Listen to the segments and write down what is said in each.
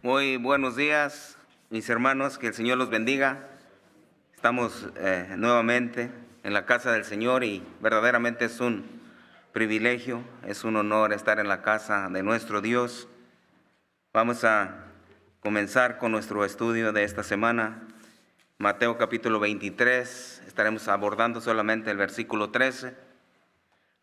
Muy buenos días, mis hermanos, que el Señor los bendiga. Estamos nuevamente en la casa del Señor y verdaderamente es un privilegio, es un honor estar en la casa de nuestro Dios. Vamos a comenzar con nuestro estudio de esta semana. Mateo capítulo 23, estaremos abordando solamente el versículo 13.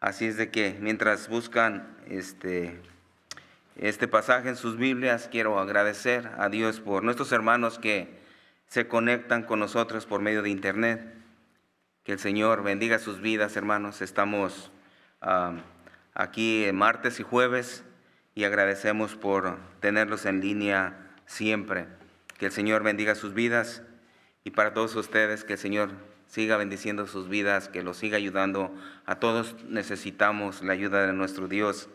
Así es de que mientras buscan este pasaje en sus Biblias, quiero agradecer a Dios por nuestros hermanos que se conectan con nosotros por medio de internet. Que el Señor bendiga sus vidas, hermanos. Estamos aquí martes y jueves y agradecemos por tenerlos en línea siempre. Que el Señor bendiga sus vidas y para todos ustedes que el Señor siga bendiciendo sus vidas, que los siga ayudando. A todos necesitamos la ayuda de nuestro Dios.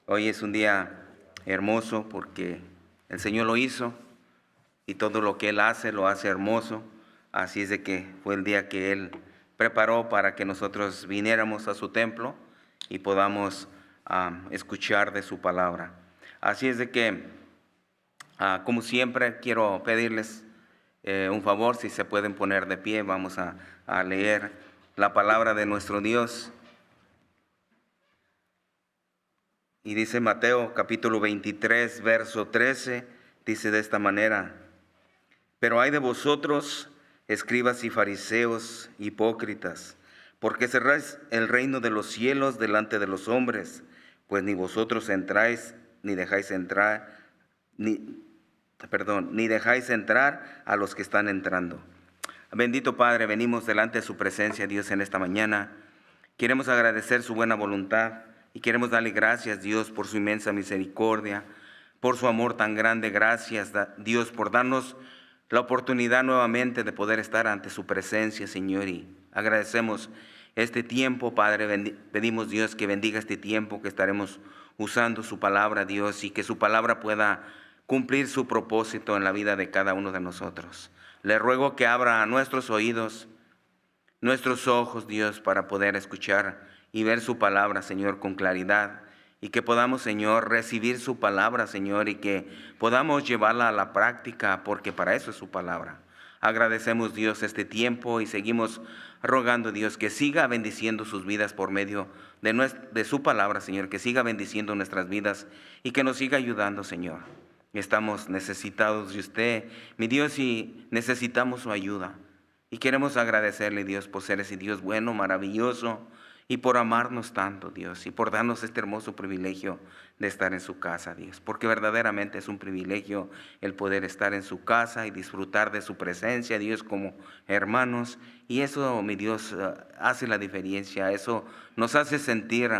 Hoy es un día hermoso porque el Señor lo hizo y todo lo que Él hace lo hace hermoso. Así es de que fue el día que Él preparó para que nosotros viniéramos a su templo y podamos escuchar de su palabra. Así es de que, como siempre, quiero pedirles un favor, si se pueden poner de pie, vamos a leer la palabra de nuestro Dios. Y dice Mateo capítulo 23, verso 13, dice de esta manera: pero ay de vosotros, escribas y fariseos, hipócritas, porque cerráis el reino de los cielos delante de los hombres, pues ni vosotros entráis, ni dejáis entrar a los que están entrando. Bendito Padre, venimos delante de su presencia, Dios, en esta mañana. Queremos agradecer su buena voluntad y queremos darle gracias, Dios, por su inmensa misericordia, por su amor tan grande. Gracias, Dios, por darnos la oportunidad nuevamente de poder estar ante su presencia, Señor, y agradecemos este tiempo, Padre. Pedimos, Dios, que bendiga este tiempo que estaremos usando su palabra, Dios, y que su palabra pueda cumplir su propósito en la vida de cada uno de nosotros. Le ruego que abra nuestros oídos, nuestros ojos, Dios, para poder escuchar y ver su palabra, Señor, con claridad, y que podamos, Señor, recibir su palabra, Señor, y que podamos llevarla a la práctica, porque para eso es su palabra. Agradecemos, Dios, este tiempo y seguimos rogando, Dios, que siga bendiciendo sus vidas por medio de su palabra, Señor, que siga bendiciendo nuestras vidas y que nos siga ayudando, Señor. Estamos necesitados de usted, mi Dios, y necesitamos su ayuda. Y queremos agradecerle, Dios, por ser ese Dios bueno, maravilloso, y por amarnos tanto, Dios, y por darnos este hermoso privilegio de estar en su casa, Dios, porque verdaderamente es un privilegio el poder estar en su casa y disfrutar de su presencia, Dios, como hermanos. Y eso, mi Dios, hace la diferencia. Eso nos hace sentir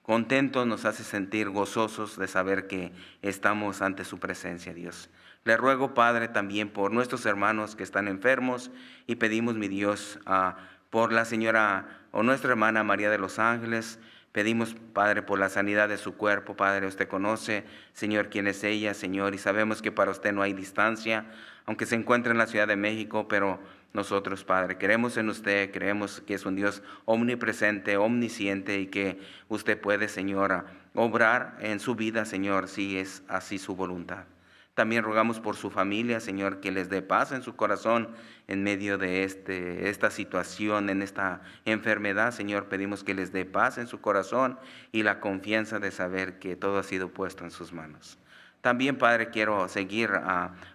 contentos, nos hace sentir gozosos de saber que estamos ante su presencia, Dios. Le ruego, Padre, también por nuestros hermanos que están enfermos, y pedimos, mi Dios, por la señora o nuestra hermana María de los Ángeles. Pedimos, Padre, por la sanidad de su cuerpo. Padre, usted conoce, Señor, quién es ella, Señor, y sabemos que para usted no hay distancia, aunque se encuentre en la Ciudad de México, pero nosotros, Padre, creemos en usted, creemos que es un Dios omnipresente, omnisciente, y que usted puede, Señora, obrar en su vida, Señor, si es así su voluntad. También rogamos por su familia, Señor, que les dé paz en su corazón en medio de esta situación, en esta enfermedad. Señor, pedimos que les dé paz en su corazón y la confianza de saber que todo ha sido puesto en sus manos. También, Padre, quiero seguir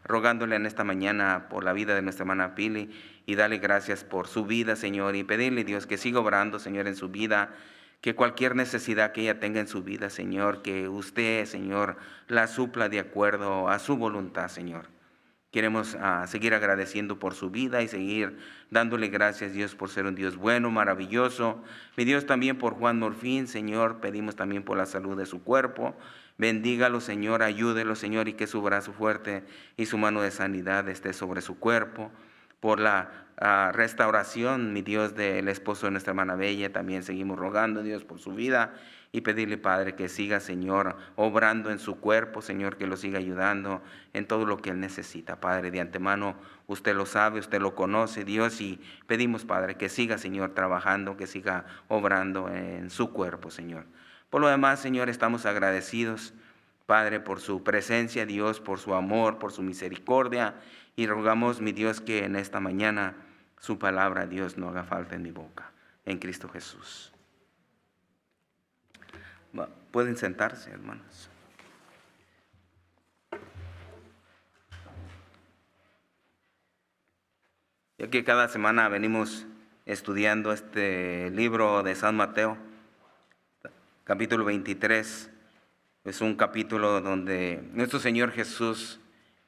rogándole en esta mañana por la vida de nuestra hermana Pili y darle gracias por su vida, Señor, y pedirle, Dios, que siga obrando, Señor, en su vida, que cualquier necesidad que ella tenga en su vida, Señor, que usted, Señor, la supla de acuerdo a su voluntad, Señor. Queremos seguir agradeciendo por su vida y seguir dándole gracias, Dios, por ser un Dios bueno, maravilloso. Mi Dios, también por Juan Morfín, Señor, pedimos también por la salud de su cuerpo. Bendígalo, Señor, ayúdelo, Señor, y que su brazo fuerte y su mano de sanidad esté sobre su cuerpo. Por la restauración, mi Dios, del esposo de nuestra hermana Bella, también seguimos rogando, Dios, por su vida, y pedirle, Padre, que siga, Señor, obrando en su cuerpo, Señor, que lo siga ayudando en todo lo que él necesita. Padre, de antemano, usted lo sabe, usted lo conoce, Dios, y pedimos, Padre, que siga, Señor, trabajando, que siga obrando en su cuerpo, Señor. Por lo demás, Señor, estamos agradecidos Padre, por su presencia, Dios, por su amor, por su misericordia. Y rogamos, mi Dios, que en esta mañana su palabra, Dios, no haga falta en mi boca. En Cristo Jesús. Pueden sentarse, hermanos. Ya que cada semana venimos estudiando este libro de San Mateo, capítulo 23, es un capítulo donde nuestro Señor Jesús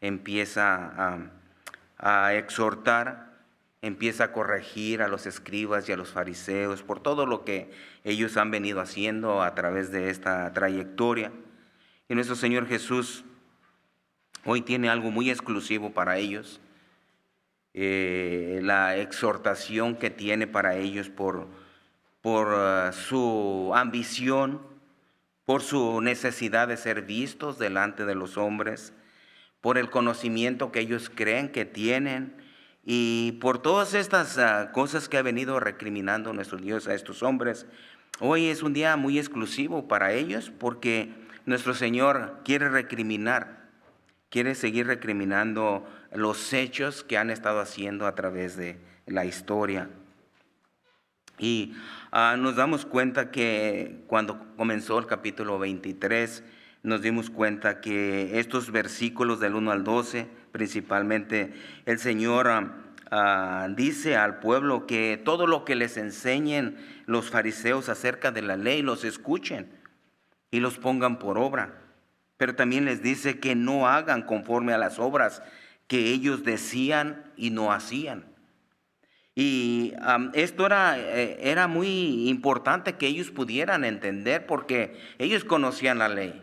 empieza a exhortar, empieza a corregir a los escribas y a los fariseos por todo lo que ellos han venido haciendo a través de esta trayectoria. Y nuestro Señor Jesús hoy tiene algo muy exclusivo para ellos. La exhortación que tiene para ellos por su ambición, por su necesidad de ser vistos delante de los hombres, por el conocimiento que ellos creen que tienen y por todas estas cosas que ha venido recriminando nuestro Dios a estos hombres. Hoy es un día muy exclusivo para ellos porque nuestro Señor quiere seguir recriminando los hechos que han estado haciendo a través de la historia. Y nos damos cuenta que cuando comenzó el capítulo 23, nos dimos cuenta que estos versículos del 1 al 12, principalmente, el Señor dice al pueblo que todo lo que les enseñen los fariseos acerca de la ley los escuchen y los pongan por obra. Pero también les dice que no hagan conforme a las obras que ellos decían y no hacían. Y esto era muy importante que ellos pudieran entender porque ellos conocían la ley.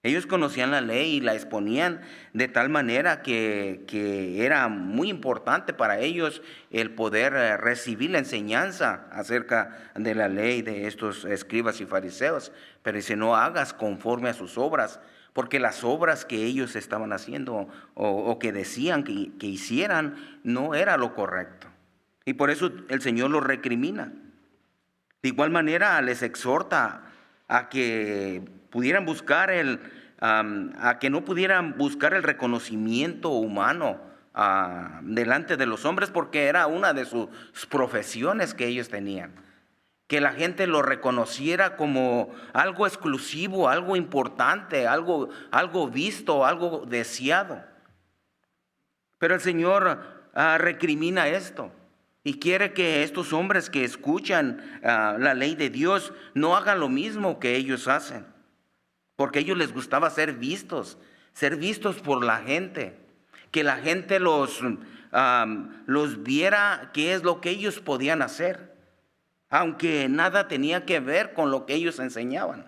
Ellos conocían la ley y la exponían de tal manera que era muy importante para ellos el poder recibir la enseñanza acerca de la ley de estos escribas y fariseos. Pero dice, no hagas conforme a sus obras, porque las obras que ellos estaban haciendo o que decían que hicieran no era lo correcto. Y por eso el Señor los recrimina. De igual manera les exhorta a que pudieran buscar a que no pudieran buscar el reconocimiento humano delante de los hombres, porque era una de sus profesiones que ellos tenían. Que la gente lo reconociera como algo exclusivo, algo importante, algo visto, algo deseado. Pero el Señor recrimina esto. Y quiere que estos hombres que escuchan la ley de Dios no hagan lo mismo que ellos hacen. Porque a ellos les gustaba ser vistos por la gente. Que la gente los viera qué es lo que ellos podían hacer. Aunque nada tenía que ver con lo que ellos enseñaban.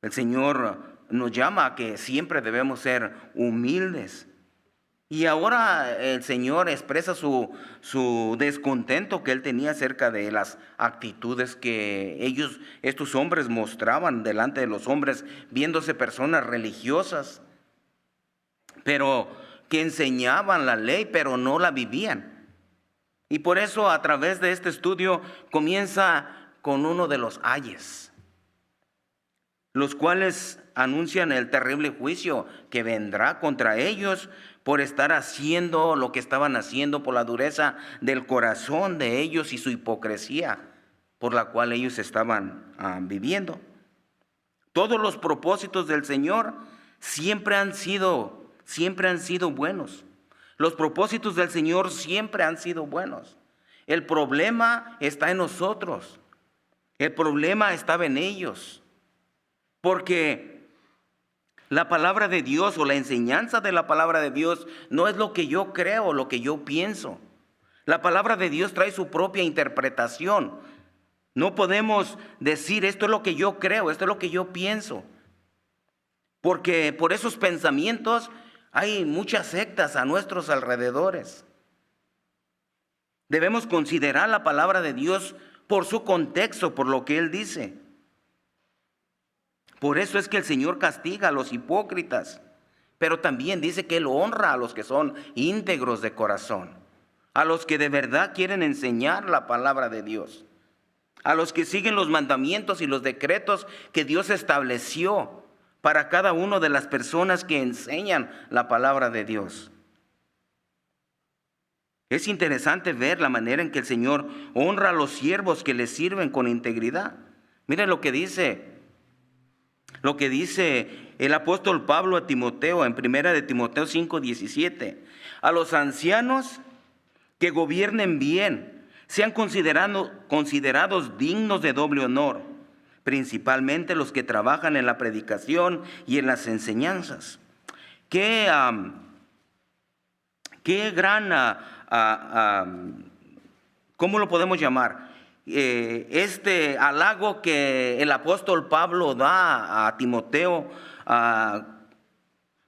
El Señor nos llama a que siempre debemos ser humildes. Y ahora el Señor expresa su descontento que Él tenía acerca de las actitudes que estos hombres mostraban delante de los hombres, viéndose personas religiosas, pero que enseñaban la ley, pero no la vivían. Y por eso a través de este estudio comienza con uno de los ayes, los cuales anuncian el terrible juicio que vendrá contra ellos por estar haciendo lo que estaban haciendo, por la dureza del corazón de ellos y su hipocresía por la cual ellos estaban viviendo. Todos los propósitos del Señor siempre han sido buenos. Los propósitos del Señor siempre han sido buenos. El problema está en nosotros. El problema estaba en ellos. Porque la palabra de Dios o la enseñanza de la palabra de Dios no es lo que yo creo, lo que yo pienso. La palabra de Dios trae su propia interpretación. No podemos decir esto es lo que yo creo, esto es lo que yo pienso. Porque por esos pensamientos hay muchas sectas a nuestros alrededores. Debemos considerar la palabra de Dios por su contexto, por lo que Él dice. Por eso es que el Señor castiga a los hipócritas, pero también dice que Él honra a los que son íntegros de corazón, a los que de verdad quieren enseñar la palabra de Dios. a los que siguen los mandamientos y los decretos que Dios estableció para cada una de las personas que enseñan la palabra de Dios. Es interesante ver la manera en que el Señor honra a los siervos que le sirven con integridad. Miren lo que dice el apóstol Pablo a Timoteo en 1 de Timoteo 5:17. A los ancianos que gobiernen bien, sean considerados dignos de doble honor, principalmente los que trabajan en la predicación y en las enseñanzas. Qué gran, ¿cómo lo podemos llamar? Este halago que el apóstol Pablo da a Timoteo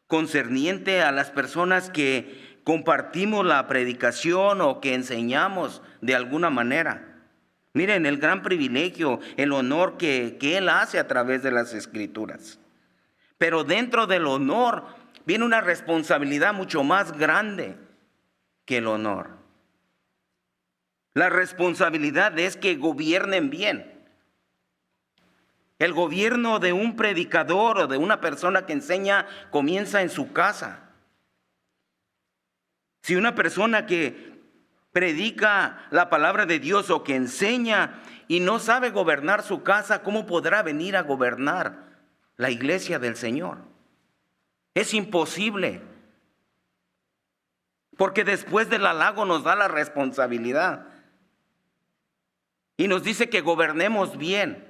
concerniente a las personas que compartimos la predicación o que enseñamos de alguna manera. Miren el gran privilegio, el honor que él hace a través de las Escrituras. Pero dentro del honor viene una responsabilidad mucho más grande que el honor. La responsabilidad es que gobiernen bien. El gobierno de un predicador o de una persona que enseña comienza en su casa. Si una persona que predica la palabra de Dios o que enseña y no sabe gobernar su casa, ¿cómo podrá venir a gobernar la iglesia del Señor? Es imposible. Porque después del halago nos da la responsabilidad. Y nos dice que gobernemos bien.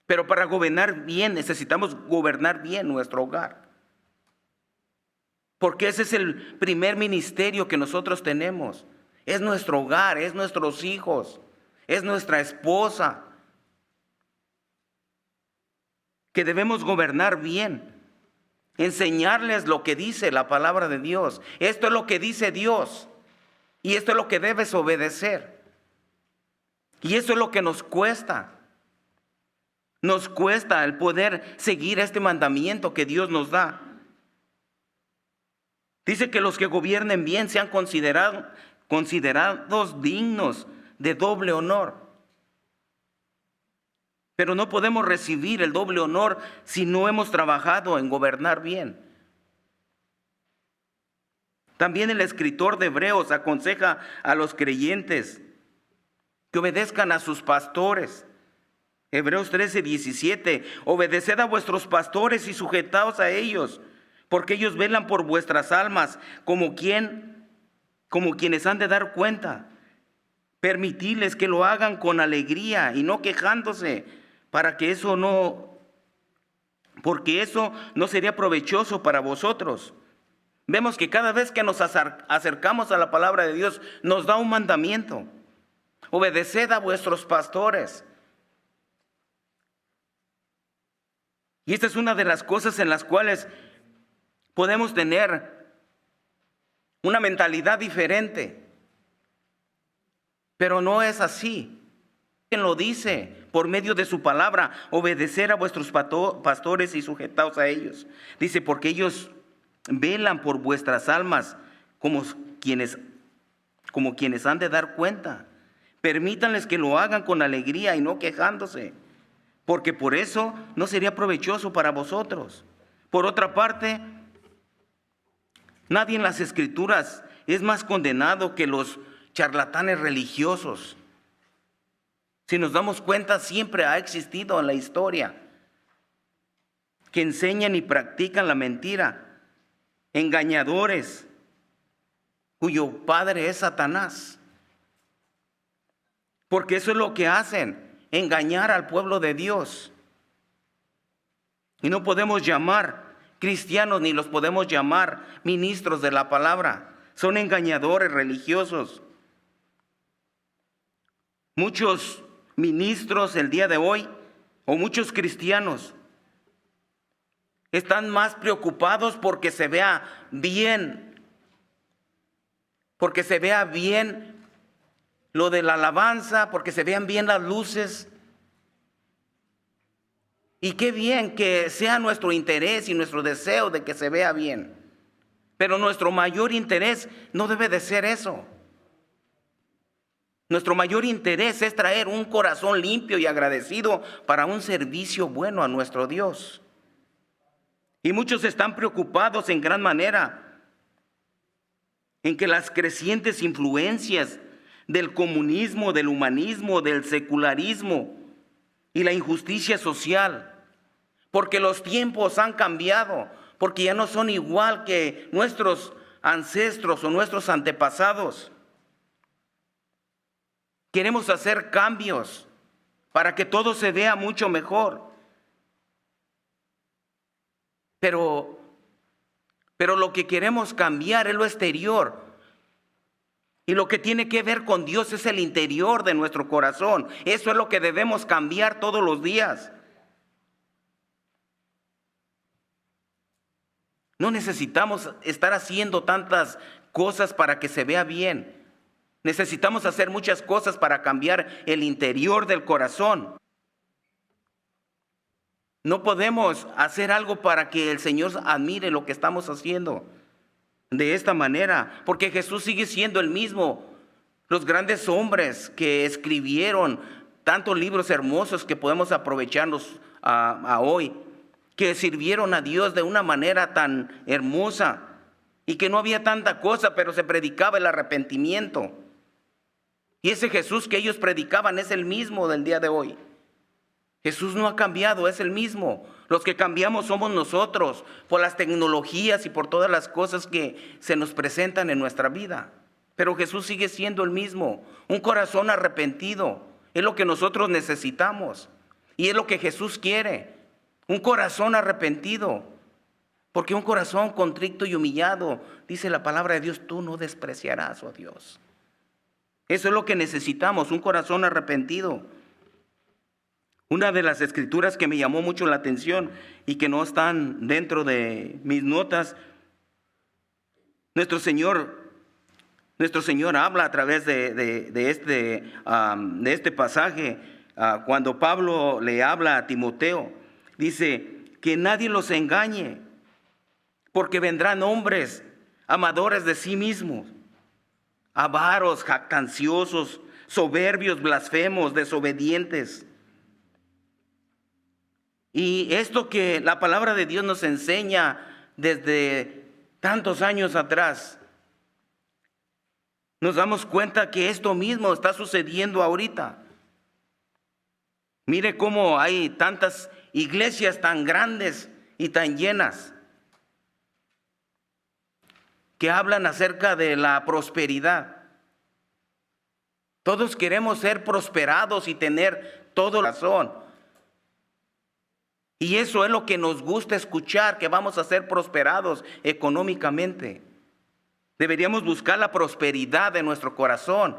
Pero para gobernar bien necesitamos gobernar bien nuestro hogar. Porque ese es el primer ministerio que nosotros tenemos. Es nuestro hogar, es nuestros hijos, es nuestra esposa. Que debemos gobernar bien. Enseñarles lo que dice la palabra de Dios. Esto es lo que dice Dios. Y esto es lo que debes obedecer. Y eso es lo que nos cuesta. Nos cuesta el poder seguir este mandamiento que Dios nos da. Dice que los que gobiernen bien sean considerados dignos de doble honor. Pero no podemos recibir el doble honor si no hemos trabajado en gobernar bien. También el escritor de Hebreos aconseja a los creyentes que obedezcan a sus pastores. Hebreos 13:17, obedeced a vuestros pastores y sujetaos a ellos, porque ellos velan por vuestras almas como quienes han de dar cuenta. Permitidles que lo hagan con alegría y no quejándose, porque eso no sería provechoso para vosotros. Vemos que cada vez que nos acercamos a la palabra de Dios, nos da un mandamiento. Obedeced a vuestros pastores. Y esta es una de las cosas en las cuales podemos tener una mentalidad diferente. Pero no es así. Quien lo dice por medio de su palabra, obedecer a vuestros pastores y sujetaos a ellos. Dice, porque ellos velan por vuestras almas como quienes han de dar cuenta. Permítanles que lo hagan con alegría y no quejándose, porque por eso no sería provechoso para vosotros. Por otra parte, nadie en las Escrituras es más condenado que los charlatanes religiosos. Si nos damos cuenta, siempre ha existido en la historia que enseñan y practican la mentira, engañadores, cuyo padre es Satanás. Porque eso es lo que hacen, engañar al pueblo de Dios. Y no podemos llamar cristianos ni los podemos llamar ministros de la palabra. Son engañadores religiosos. Muchos ministros el día de hoy, o muchos cristianos, están más preocupados porque se vea bien. Porque se vea bien lo de la alabanza, porque se vean bien las luces. Y qué bien que sea nuestro interés y nuestro deseo de que se vea bien. Pero nuestro mayor interés no debe de ser eso. Nuestro mayor interés es traer un corazón limpio y agradecido para un servicio bueno a nuestro Dios. Y muchos están preocupados en gran manera en que las crecientes influencias del comunismo, del humanismo, del secularismo y la injusticia social, porque los tiempos han cambiado, porque ya no son igual que nuestros ancestros o nuestros antepasados. Queremos hacer cambios para que todo se vea mucho mejor. Pero lo que queremos cambiar es lo exterior. Y lo que tiene que ver con Dios es el interior de nuestro corazón. Eso es lo que debemos cambiar todos los días. No necesitamos estar haciendo tantas cosas para que se vea bien. Necesitamos hacer muchas cosas para cambiar el interior del corazón. No podemos hacer algo para que el Señor admire lo que estamos haciendo de esta manera, porque Jesús sigue siendo el mismo. Los grandes hombres que escribieron tantos libros hermosos que podemos aprovecharnos a hoy, que sirvieron a Dios de una manera tan hermosa y que no había tanta cosa, pero se predicaba el arrepentimiento. Y ese Jesús que ellos predicaban es el mismo del día de hoy. Jesús no ha cambiado, es el mismo. Los que cambiamos somos nosotros por las tecnologías y por todas las cosas que se nos presentan en nuestra vida. Pero Jesús sigue siendo el mismo. Un corazón arrepentido es lo que nosotros necesitamos. Y es lo que Jesús quiere. Un corazón arrepentido. Porque un corazón contrito y humillado, dice la palabra de Dios, tú no despreciarás, oh Dios. Eso es lo que necesitamos, un corazón arrepentido. Una de las escrituras que me llamó mucho la atención y que no están dentro de mis notas, nuestro Señor habla a través de este pasaje, cuando Pablo le habla a Timoteo, dice que nadie los engañe, porque vendrán hombres amadores de sí mismos, avaros, jactanciosos, soberbios, blasfemos, desobedientes. Y esto que la palabra de Dios nos enseña desde tantos años atrás, nos damos cuenta que esto mismo está sucediendo ahorita. Mire cómo hay tantas iglesias tan grandes y tan llenas que hablan acerca de la prosperidad. Todos queremos ser prosperados y tener todo razón. Y eso es lo que nos gusta escuchar, que vamos a ser prosperados económicamente. Deberíamos buscar la prosperidad de nuestro corazón,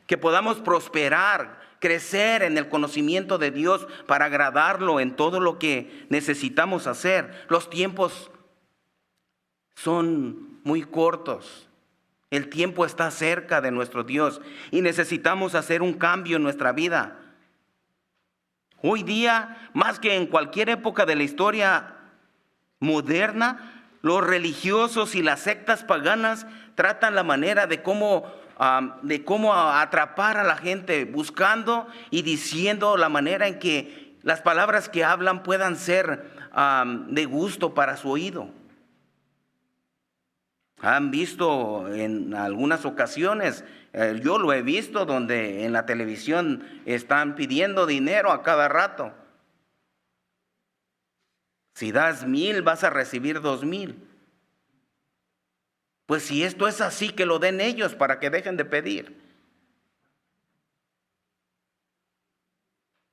que podamos prosperar, crecer en el conocimiento de Dios para agradarlo en todo lo que necesitamos hacer. Los tiempos son muy cortos. El tiempo está cerca de nuestro Dios y necesitamos hacer un cambio en nuestra vida. Hoy día, más que en cualquier época de la historia moderna, los religiosos y las sectas paganas tratan la manera de cómo atrapar a la gente, buscando y diciendo la manera en que las palabras que hablan puedan ser de gusto para su oído. Han visto en algunas ocasiones, yo lo he visto, donde en la televisión están pidiendo dinero a cada rato. Si das 1,000, vas a recibir 2,000. Pues si esto es así, que lo den ellos para que dejen de pedir.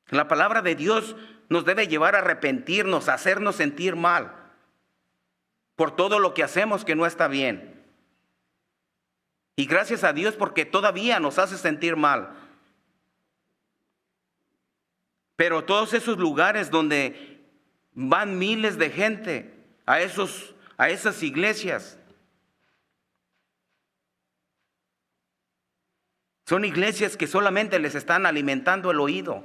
La palabra de Dios nos debe llevar a arrepentirnos, a hacernos sentir mal por todo lo que hacemos que no está bien. Y gracias a Dios porque todavía nos hace sentir mal. Pero todos esos lugares donde van miles de gente a esas iglesias, son iglesias que solamente les están alimentando el oído,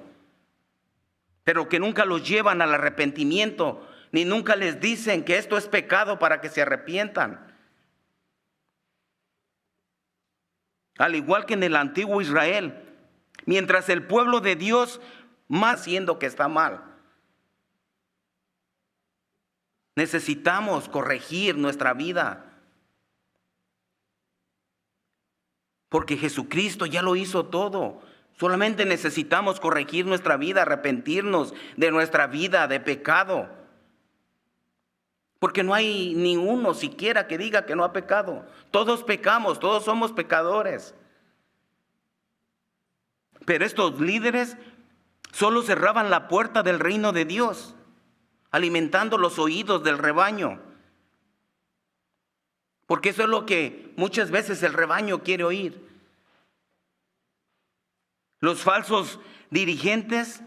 pero que nunca los llevan al arrepentimiento, ni nunca les dicen que esto es pecado para que se arrepientan. Al igual que en el antiguo Israel, mientras el pueblo de Dios más siendo que está mal. Necesitamos corregir nuestra vida, porque Jesucristo ya lo hizo todo. Solamente necesitamos corregir nuestra vida, arrepentirnos de nuestra vida de pecado. Porque no hay ni uno siquiera que diga que no ha pecado. Todos pecamos, todos somos pecadores. Pero estos líderes solo cerraban la puerta del reino de Dios, alimentando los oídos del rebaño. Porque eso es lo que muchas veces el rebaño quiere oír. Los falsos dirigentes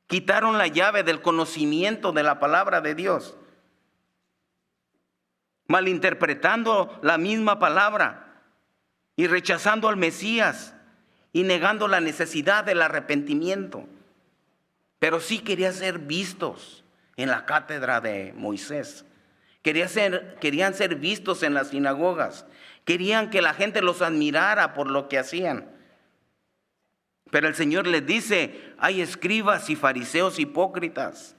quitaron la llave del conocimiento de la palabra de Dios, malinterpretando la misma palabra y rechazando al Mesías y negando la necesidad del arrepentimiento. Pero sí querían ser vistos en la cátedra de Moisés. Querían ser vistos en las sinagogas. Querían que la gente los admirara por lo que hacían. Pero el Señor les dice, hay escribas y fariseos hipócritas.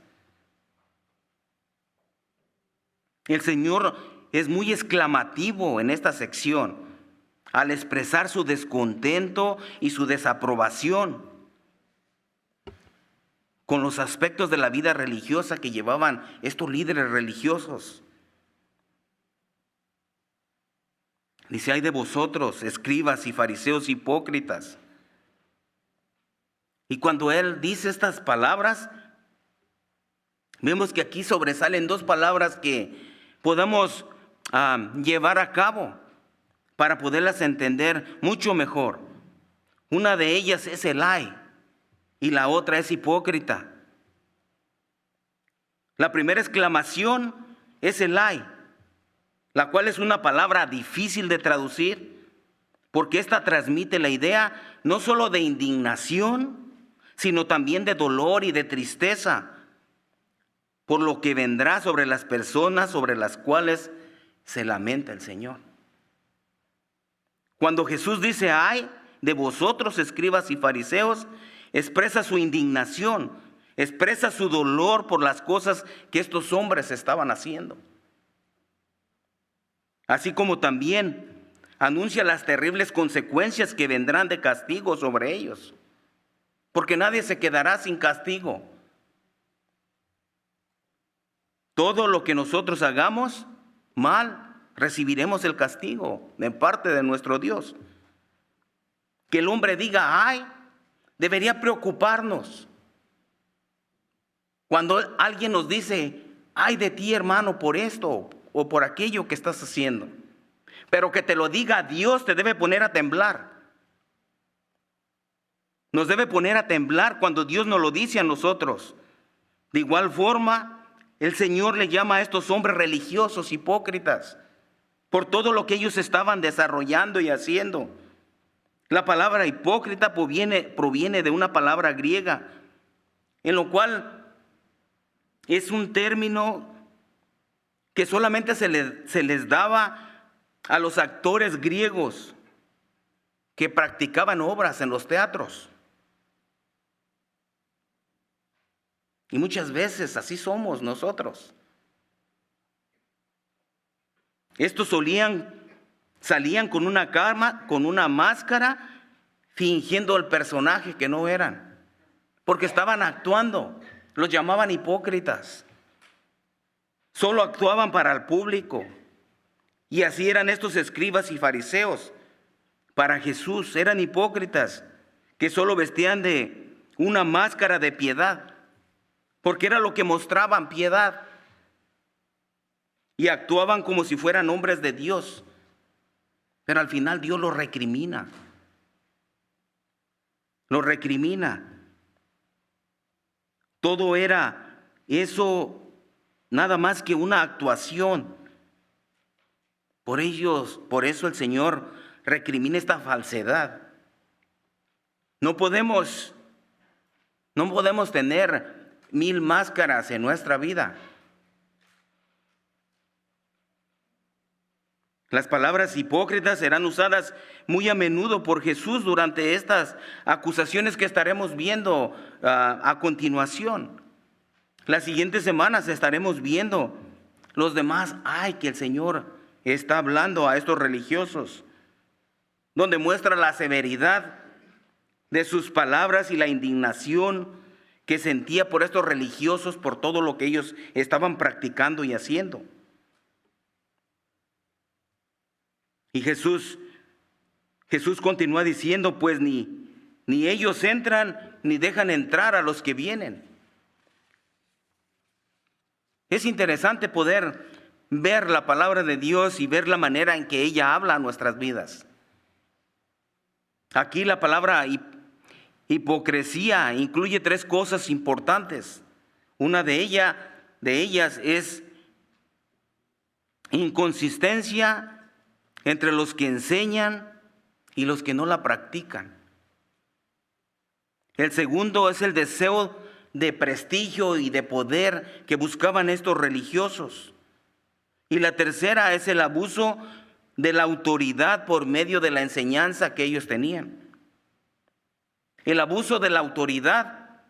El Señor es muy exclamativo en esta sección al expresar su descontento y su desaprobación con los aspectos de la vida religiosa que llevaban estos líderes religiosos. Dice, ay de vosotros, escribas y fariseos hipócritas. Y cuando Él dice estas palabras, vemos que aquí sobresalen dos palabras que podamos llevar a cabo para poderlas entender mucho mejor. Una de ellas es el ay y la otra es hipócrita. La primera exclamación es el ay, la cual es una palabra difícil de traducir, porque esta transmite la idea no solo de indignación, sino también de dolor y de tristeza por lo que vendrá sobre las personas sobre las cuales se lamenta el Señor. Cuando Jesús dice, ay de vosotros, escribas y fariseos, expresa su indignación, expresa su dolor por las cosas que estos hombres estaban haciendo. Así como también anuncia las terribles consecuencias que vendrán de castigo sobre ellos. Porque nadie se quedará sin castigo. Todo lo que nosotros hagamos mal, recibiremos el castigo de parte de nuestro Dios. Que el hombre diga, ay, debería preocuparnos. Cuando alguien nos dice, ay de ti hermano por esto o por aquello que estás haciendo. Pero que te lo diga Dios te debe poner a temblar. Nos debe poner a temblar cuando Dios nos lo dice a nosotros. De igual forma, el Señor le llama a estos hombres religiosos hipócritas por todo lo que ellos estaban desarrollando y haciendo. La palabra hipócrita proviene de una palabra griega, en lo cual es un término que solamente se les daba a los actores griegos que practicaban obras en los teatros. Y muchas veces así somos nosotros. Estos salían con una máscara, fingiendo el personaje que no eran, porque estaban actuando. Los llamaban hipócritas. Solo actuaban para el público. Y así eran estos escribas y fariseos. Para Jesús eran hipócritas que solo vestían de una máscara de piedad, porque era lo que mostraban, piedad. Y actuaban como si fueran hombres de Dios. Pero al final Dios los recrimina. Los recrimina. Todo era eso, nada más que una actuación. Por eso el Señor recrimina esta falsedad. No podemos tener 1000 máscaras en nuestra vida. Las palabras hipócritas serán usadas muy a menudo por Jesús durante estas acusaciones que estaremos viendo a continuación. Las siguientes semanas estaremos viendo los demás que el Señor está hablando a estos religiosos, donde muestra la severidad de sus palabras y la indignación que sentía por estos religiosos, por todo lo que ellos estaban practicando y haciendo. Y Jesús continúa diciendo, pues ni ellos entran ni dejan entrar a los que vienen. Es interesante poder ver la palabra de Dios y ver la manera en que ella habla a nuestras vidas. Aquí la palabra hipocresía incluye 3 cosas importantes. Una de ellas es inconsistencia entre los que enseñan y los que no la practican. El segundo es el deseo de prestigio y de poder que buscaban estos religiosos. Y la tercera es el abuso de la autoridad por medio de la enseñanza que ellos tenían. El abuso de la autoridad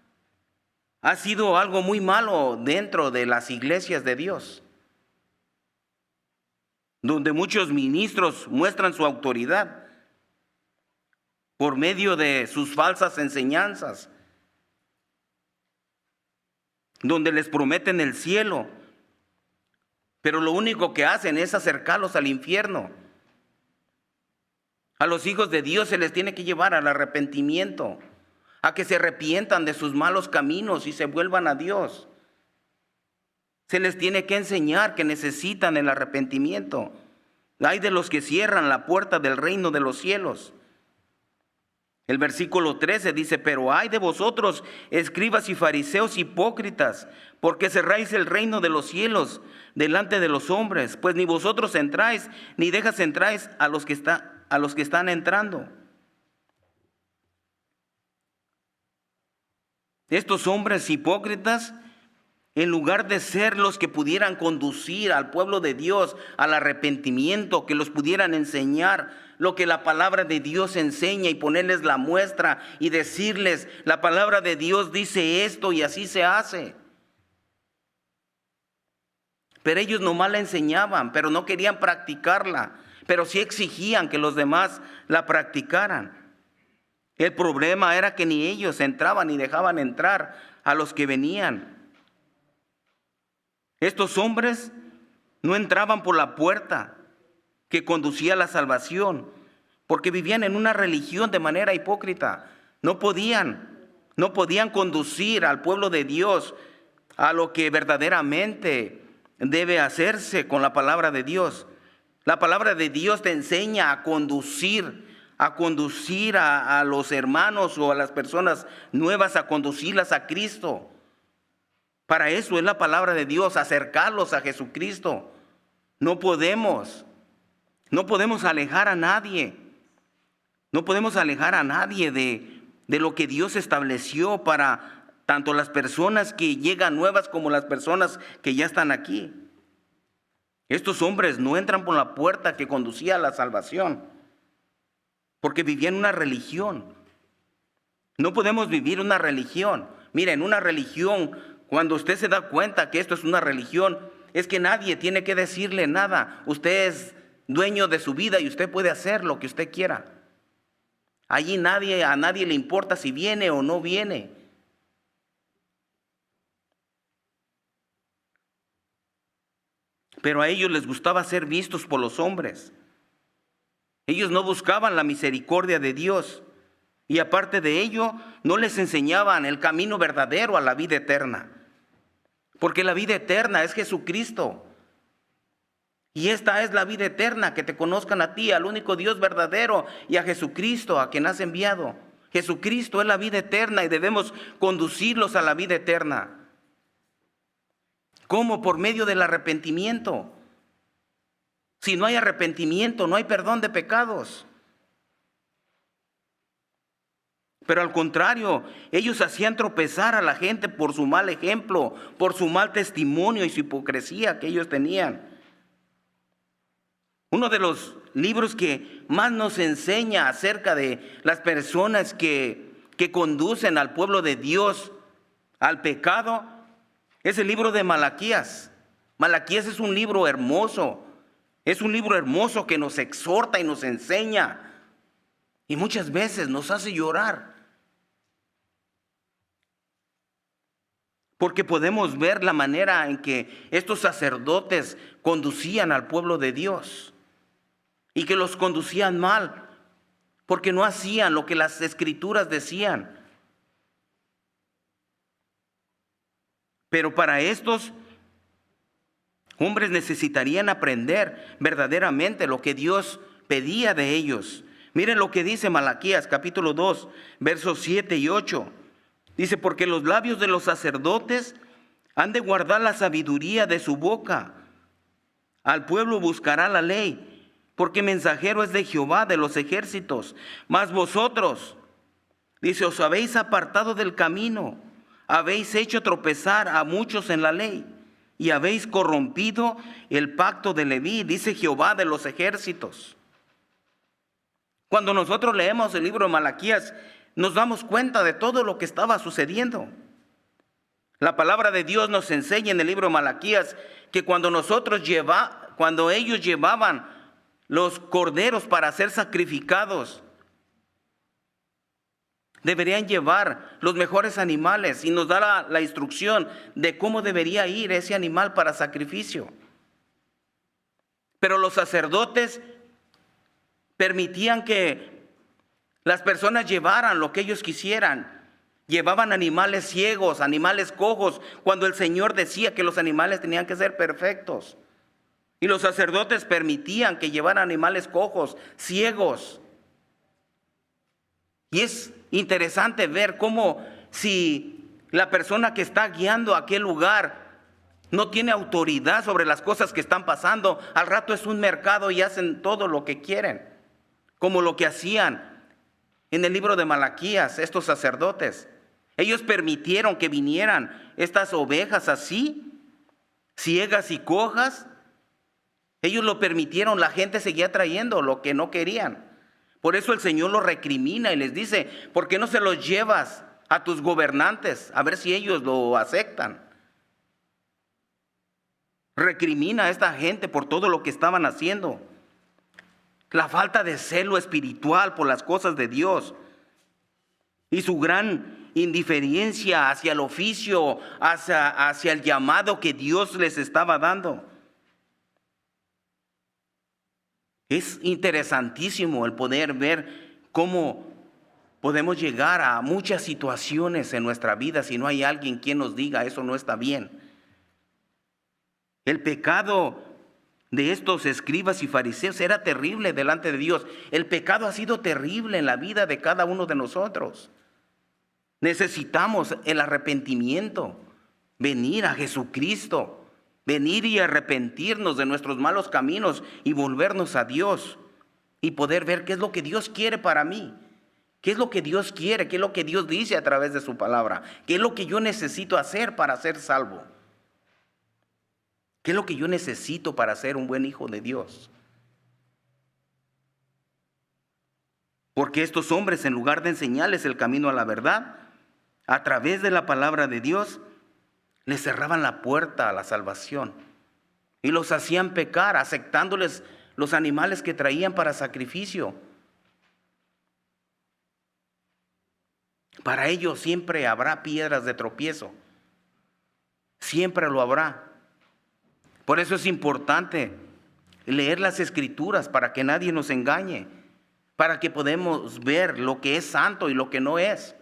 ha sido algo muy malo dentro de las iglesias de Dios, donde muchos ministros muestran su autoridad por medio de sus falsas enseñanzas, donde les prometen el cielo, pero lo único que hacen es acercarlos al infierno. A los hijos de Dios se les tiene que llevar al arrepentimiento, a que se arrepientan de sus malos caminos y se vuelvan a Dios. Se les tiene que enseñar que necesitan el arrepentimiento. Ay de los que cierran la puerta del reino de los cielos. El versículo 13 dice, pero ay de vosotros, escribas y fariseos hipócritas, porque cerráis el reino de los cielos delante de los hombres, pues ni vosotros entráis, ni dejas entráis a los que están entrando. Estos hombres hipócritas, en lugar de ser los que pudieran conducir al pueblo de Dios al arrepentimiento, que los pudieran enseñar lo que la palabra de Dios enseña y ponerles la muestra y decirles, la palabra de Dios dice esto y así se hace. Pero ellos nomás la enseñaban, pero no querían practicarla, pero sí exigían que los demás la practicaran. El problema era que ni ellos entraban ni dejaban entrar a los que venían. Estos hombres no entraban por la puerta que conducía a la salvación, porque vivían en una religión de manera hipócrita. No podían conducir al pueblo de Dios a lo que verdaderamente debe hacerse con la palabra de Dios. La palabra de Dios te enseña a conducir a los hermanos o a las personas nuevas, a conducirlas a Cristo. Para eso es la palabra de Dios, acercarlos a Jesucristo. No podemos alejar a nadie. No podemos alejar a nadie de lo que Dios estableció para tanto las personas que llegan nuevas como las personas que ya están aquí. Estos hombres no entran por la puerta que conducía a la salvación, porque vivían una religión. No podemos vivir una religión. Miren, una religión, cuando usted se da cuenta que esto es una religión, es que nadie tiene que decirle nada. Usted es dueño de su vida y usted puede hacer lo que usted quiera. Allí a nadie le importa si viene o no viene. Pero a ellos les gustaba ser vistos por los hombres. Ellos no buscaban la misericordia de Dios. Y aparte de ello, no les enseñaban el camino verdadero a la vida eterna. Porque la vida eterna es Jesucristo. Y esta es la vida eterna, que te conozcan a ti, al único Dios verdadero, y a Jesucristo, a quien has enviado. Jesucristo es la vida eterna y debemos conducirlos a la vida eterna. ¿Cómo? Por medio del arrepentimiento. Si no hay arrepentimiento, no hay perdón de pecados. Pero al contrario, ellos hacían tropezar a la gente por su mal ejemplo, por su mal testimonio y su hipocresía que ellos tenían. Uno de los libros que más nos enseña acerca de las personas que conducen al pueblo de Dios al pecado es el libro de Malaquías. Malaquías es un libro hermoso. Es un libro hermoso que nos exhorta y nos enseña. Y muchas veces nos hace llorar. Porque podemos ver la manera en que estos sacerdotes conducían al pueblo de Dios. Y que los conducían mal. Porque no hacían lo que las escrituras decían. Pero para estos hombres necesitarían aprender verdaderamente lo que Dios pedía de ellos. Miren lo que dice Malaquías capítulo 2, versos 7 y 8. Dice, porque los labios de los sacerdotes han de guardar la sabiduría de su boca. Al pueblo buscará la ley, porque mensajero es de Jehová de los ejércitos. Mas vosotros, dice, os habéis apartado del camino, habéis hecho tropezar a muchos en la ley, y habéis corrompido el pacto de Leví, dice Jehová de los ejércitos. Cuando nosotros leemos el libro de Malaquías, nos damos cuenta de todo lo que estaba sucediendo. La palabra de Dios nos enseña en el libro de Malaquías que cuando ellos llevaban los corderos para ser sacrificados, deberían llevar los mejores animales, y nos da la instrucción de cómo debería ir ese animal para sacrificio. Pero los sacerdotes permitían que las personas llevaran lo que ellos quisieran. Llevaban animales ciegos, animales cojos, cuando el Señor decía que los animales tenían que ser perfectos. Y los sacerdotes permitían que llevaran animales cojos, ciegos. Y es interesante ver cómo si la persona que está guiando a aquel lugar no tiene autoridad sobre las cosas que están pasando, al rato es un mercado y hacen todo lo que quieren, como lo que hacían en el libro de Malaquías estos sacerdotes. Ellos permitieron que vinieran estas ovejas así, ciegas y cojas. Ellos lo permitieron, la gente seguía trayendo lo que no querían. Por eso el Señor los recrimina y les dice, ¿por qué no se los llevas a tus gobernantes? A ver si ellos lo aceptan. Recrimina a esta gente por todo lo que estaban haciendo. La falta de celo espiritual por las cosas de Dios. Y su gran indiferencia hacia el oficio, hacia el llamado que Dios les estaba dando. Es interesantísimo el poder ver cómo podemos llegar a muchas situaciones en nuestra vida si no hay alguien quien nos diga eso no está bien. El pecado de estos escribas y fariseos era terrible delante de Dios. El pecado ha sido terrible en la vida de cada uno de nosotros. Necesitamos el arrepentimiento, venir a Jesucristo. Venir y arrepentirnos de nuestros malos caminos y volvernos a Dios y poder ver qué es lo que Dios quiere para mí, qué es lo que Dios quiere, qué es lo que Dios dice a través de su palabra, qué es lo que yo necesito hacer para ser salvo, qué es lo que yo necesito para ser un buen hijo de Dios. Porque estos hombres, en lugar de enseñarles el camino a la verdad, a través de la palabra de Dios, les cerraban la puerta a la salvación y los hacían pecar, aceptándoles los animales que traían para sacrificio. Para ellos siempre habrá piedras de tropiezo, siempre lo habrá. Por eso es importante leer las Escrituras para que nadie nos engañe, para que podamos ver lo que es santo y lo que no es.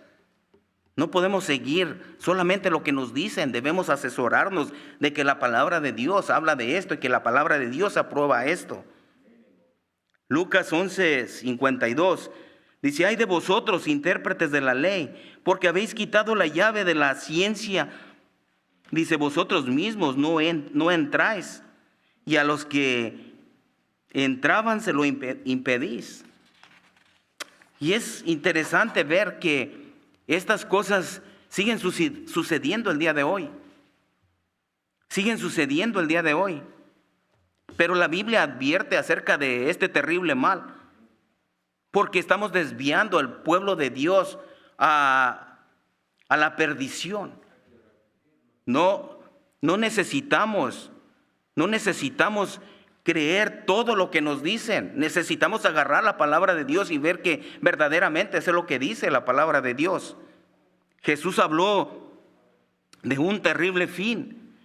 No podemos seguir solamente lo que nos dicen, debemos asesorarnos de que la palabra de Dios habla de esto y que la palabra de Dios aprueba esto. Lucas 11:52 dice, ay de vosotros, intérpretes de la ley, porque habéis quitado la llave de la ciencia. Dice, vosotros mismos no entráis, y a los que entraban se lo impedís. Y es interesante ver que estas cosas siguen sucediendo el día de hoy. Siguen sucediendo el día de hoy. Pero la Biblia advierte acerca de este terrible mal, porque estamos desviando al pueblo de Dios a la perdición. No necesitamos creer todo lo que nos dicen. Necesitamos agarrar la palabra de Dios y ver que verdaderamente eso es lo que dice la palabra de Dios. Jesús habló de un terrible fin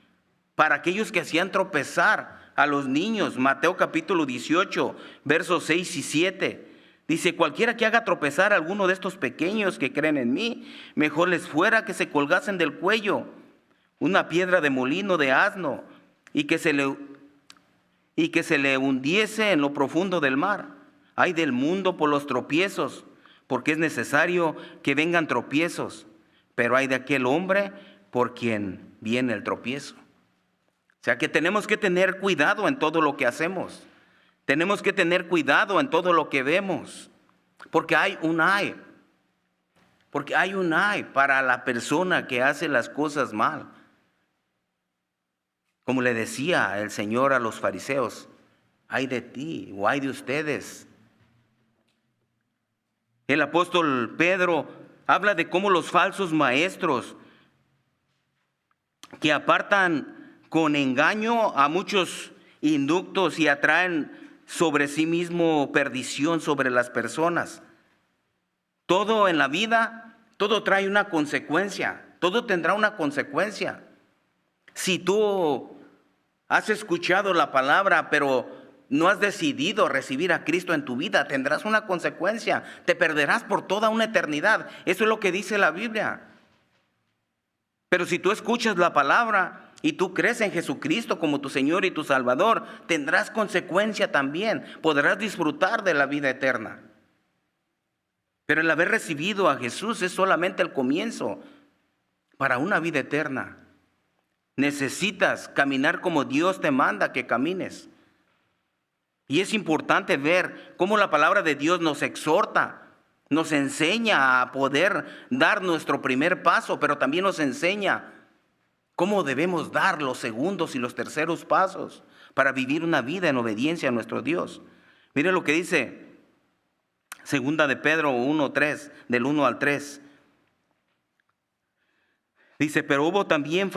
para aquellos que hacían tropezar a los niños. Mateo capítulo 18, versos 6 y 7. Dice: cualquiera que haga tropezar a alguno de estos pequeños que creen en mí, mejor les fuera que se colgasen del cuello una piedra de molino de asno y que se le hundiese en lo profundo del mar. Ay del mundo por los tropiezos, porque es necesario que vengan tropiezos, pero ay de aquel hombre por quien viene el tropiezo. O sea que tenemos que tener cuidado en todo lo que hacemos. Tenemos que tener cuidado en todo lo que vemos, porque hay un ay para la persona que hace las cosas mal. Como le decía el Señor a los fariseos: ay de ti o ay de ustedes. El apóstol Pedro habla de cómo los falsos maestros que apartan con engaño a muchos inductos y atraen sobre sí mismo perdición sobre las personas. Todo en la vida, todo trae una consecuencia, todo tendrá una consecuencia. Si tú has escuchado la palabra, pero no has decidido recibir a Cristo en tu vida, tendrás una consecuencia. Te perderás por toda una eternidad. Eso es lo que dice la Biblia. Pero si tú escuchas la palabra y tú crees en Jesucristo como tu Señor y tu Salvador, tendrás consecuencia también. Podrás disfrutar de la vida eterna. Pero el haber recibido a Jesús es solamente el comienzo para una vida eterna. Necesitas caminar como Dios te manda que camines. Y es importante ver cómo la palabra de Dios nos exhorta, nos enseña a poder dar nuestro primer paso, pero también nos enseña cómo debemos dar los segundos y los terceros pasos para vivir una vida en obediencia a nuestro Dios. Mire lo que dice Segunda de Pedro 1:3, del 1 al 3. Dice: pero hubo también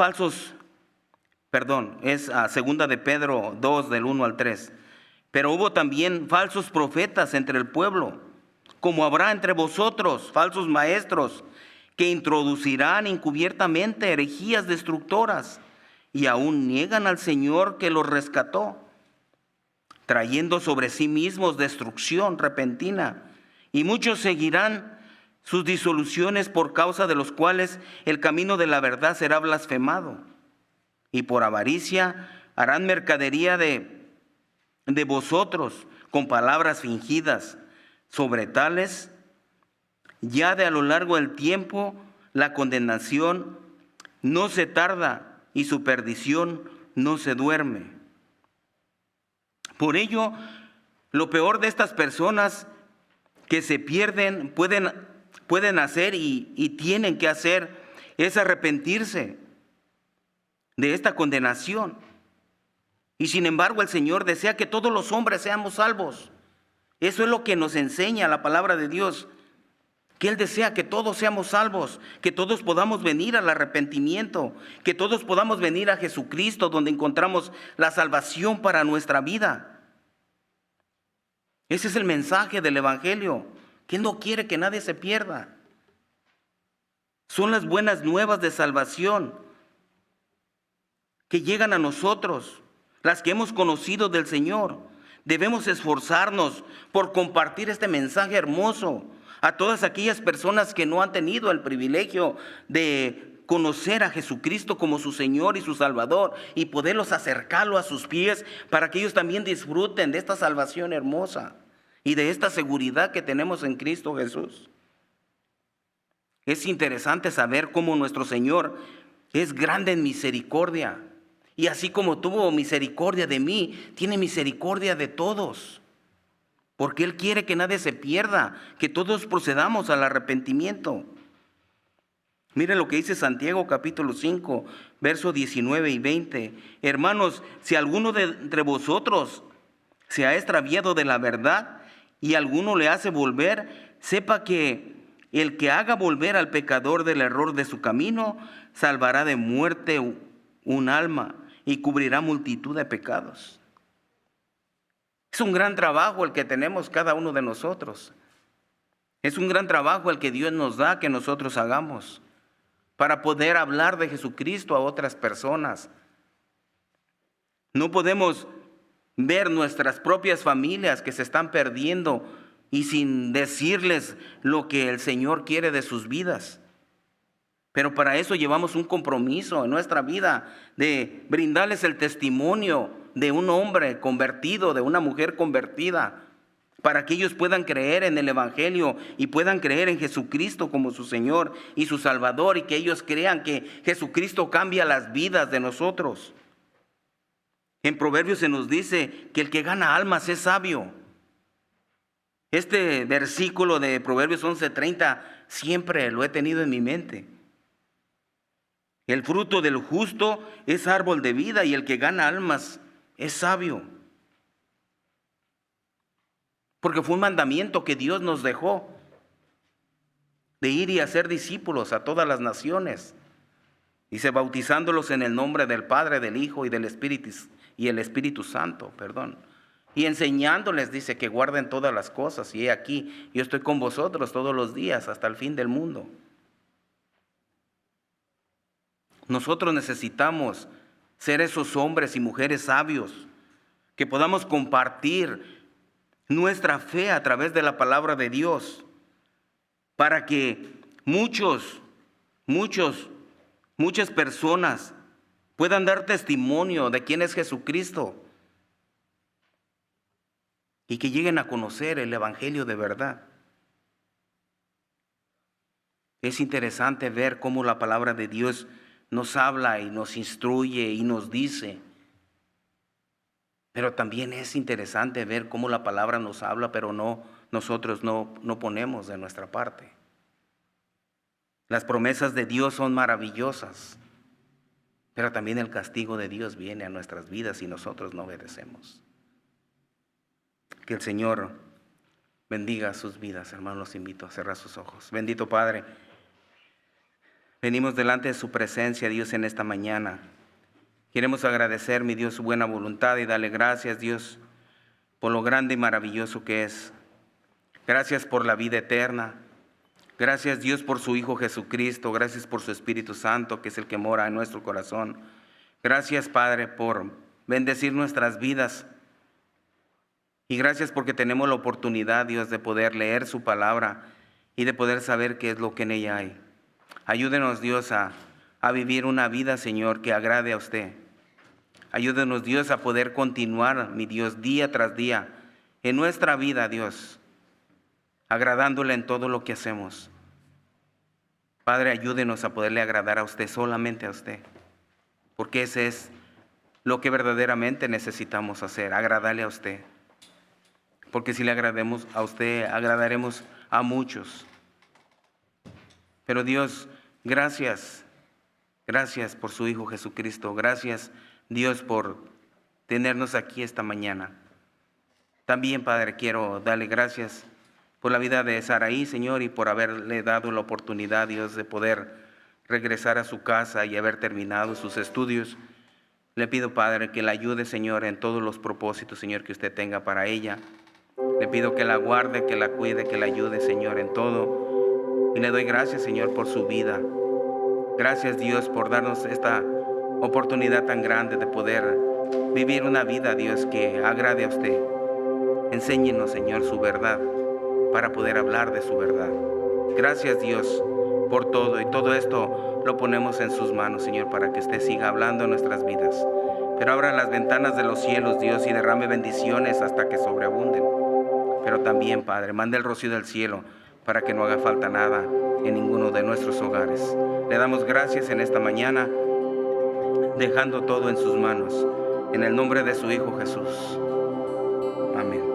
Segunda de Pedro 2, del 1 al 3. Pero hubo también falsos profetas entre el pueblo, como habrá entre vosotros falsos maestros, que introducirán encubiertamente herejías destructoras, y aún niegan al Señor que los rescató, trayendo sobre sí mismos destrucción repentina. Y muchos seguirán sus disoluciones, por causa de los cuales el camino de la verdad será blasfemado. Y por avaricia harán mercadería de vosotros con palabras fingidas. Sobre tales, ya de a lo largo del tiempo, la condenación no se tarda y su perdición no se duerme. Por ello, lo peor de estas personas que se pierden, pueden hacer y tienen que hacer, es arrepentirse de esta condenación. Y sin embargo, el Señor desea que todos los hombres seamos salvos. Eso es lo que nos enseña la palabra de Dios, que Él desea que todos seamos salvos, que todos podamos venir al arrepentimiento, que todos podamos venir a Jesucristo, donde encontramos la salvación para nuestra vida. Ese es el mensaje del Evangelio, que Él no quiere que nadie se pierda. Son las buenas nuevas de salvación que llegan a nosotros, las que hemos conocido del Señor. Debemos esforzarnos por compartir este mensaje hermoso a todas aquellas personas que no han tenido el privilegio de conocer a Jesucristo como su Señor y su Salvador, y poderlos acercarlo a sus pies para que ellos también disfruten de esta salvación hermosa y de esta seguridad que tenemos en Cristo Jesús. Es interesante saber cómo nuestro Señor es grande en misericordia. Y así como tuvo misericordia de mí, tiene misericordia de todos. Porque Él quiere que nadie se pierda, que todos procedamos al arrepentimiento. Mire lo que dice Santiago capítulo 5, versos 19 y 20. Hermanos, si alguno de entre vosotros se ha extraviado de la verdad y alguno le hace volver, sepa que el que haga volver al pecador del error de su camino, salvará de muerte un alma y cubrirá multitud de pecados. Es un gran trabajo el que tenemos cada uno de nosotros. Es un gran trabajo el que Dios nos da que nosotros hagamos para poder hablar de Jesucristo a otras personas. No podemos ver nuestras propias familias que se están perdiendo y sin decirles lo que el Señor quiere de sus vidas. Pero para eso llevamos un compromiso en nuestra vida de brindarles el testimonio de un hombre convertido, de una mujer convertida, para que ellos puedan creer en el Evangelio y puedan creer en Jesucristo como su Señor y su Salvador, y que ellos crean que Jesucristo cambia las vidas de nosotros. En Proverbios se nos dice que el que gana almas es sabio. Este versículo de Proverbios 11:30 siempre lo he tenido en mi mente. El fruto del justo es árbol de vida y el que gana almas es sabio. Porque fue un mandamiento que Dios nos dejó de ir y hacer discípulos a todas las naciones. Dice, bautizándolos en el nombre del Padre, del Hijo y del Espíritu Santo, y enseñándoles, dice, que guarden todas las cosas. Y he aquí, yo estoy con vosotros todos los días hasta el fin del mundo. Nosotros necesitamos ser esos hombres y mujeres sabios, que podamos compartir nuestra fe a través de la palabra de Dios, para que muchas personas puedan dar testimonio de quién es Jesucristo y que lleguen a conocer el Evangelio de verdad. Es interesante ver cómo la palabra de Dios nos habla y nos instruye y nos dice. Pero también es interesante ver cómo la palabra nos habla, pero nosotros no ponemos de nuestra parte. Las promesas de Dios son maravillosas, pero también el castigo de Dios viene a nuestras vidas si nosotros no obedecemos. Que el Señor bendiga sus vidas, hermanos. Los invito a cerrar sus ojos. Bendito Padre, venimos delante de su presencia, Dios, en esta mañana. Queremos agradecer, mi Dios, su buena voluntad y darle gracias, Dios, por lo grande y maravilloso que es. Gracias por la vida eterna. Gracias, Dios, por su Hijo Jesucristo. Gracias por su Espíritu Santo, que es el que mora en nuestro corazón. Gracias, Padre, por bendecir nuestras vidas. Y gracias porque tenemos la oportunidad, Dios, de poder leer su palabra y de poder saber qué es lo que en ella hay. Ayúdenos, Dios, a vivir una vida, Señor, que agrade a usted. Ayúdenos, Dios, a poder continuar, mi Dios, día tras día en nuestra vida, Dios, agradándole en todo lo que hacemos. Padre, ayúdenos a poderle agradar a usted, solamente a usted, porque ese es lo que verdaderamente necesitamos hacer, agradarle a usted. Porque si le agrademos a usted, agradaremos a muchos. Pero Dios, gracias por su Hijo Jesucristo. Gracias, Dios, por tenernos aquí esta mañana. También, Padre, quiero darle gracias por la vida de Saraí, Señor, y por haberle dado la oportunidad, Dios, de poder regresar a su casa y haber terminado sus estudios. Le pido, Padre, que la ayude, Señor, en todos los propósitos, Señor, que usted tenga para ella. Le pido que la guarde, que la cuide, que la ayude, Señor, en todo. Y le doy gracias, Señor, por su vida. Gracias, Dios, por darnos esta oportunidad tan grande de poder vivir una vida, Dios, que agrade a usted. Enséñenos, Señor, su verdad para poder hablar de su verdad. Gracias, Dios, por todo. Y todo esto lo ponemos en sus manos, Señor, para que usted siga hablando en nuestras vidas. Pero abra las ventanas de los cielos, Dios, y derrame bendiciones hasta que sobreabunden. Pero también, Padre, mande el rocío del cielo para que no haga falta nada en ninguno de nuestros hogares. Le damos gracias en esta mañana, dejando todo en sus manos. En el nombre de su Hijo Jesús. Amén.